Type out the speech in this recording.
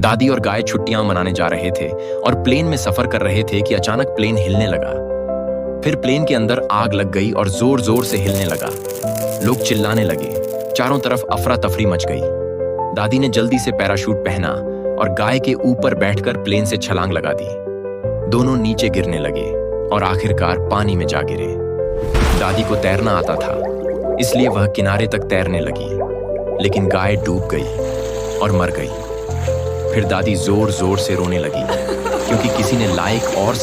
दादी और गाय छुट्टियां मनाने जा रहे थे और प्लेन में सफर कर रहे थे कि अचानक प्लेन हिलने लगा। फिर प्लेन के अंदर आग लग गई और जोर जोर से हिलने लगा। लोग चिल्लाने लगे, चारों तरफ अफरा तफरी मच गई। दादी ने जल्दी से पैराशूट पहना और गाय के ऊपर बैठकर प्लेन से छलांग लगा दी। दोनों नीचे गिरने लगे और आखिरकार पानी में जा गिरे। दादी को तैरना आता था, इसलिए वह किनारे तक तैरने लगी, लेकिन गाय डूब गई और मर गई। फिर दादी जोर जोर से रोने लगी क्योंकि किसी ने लायक और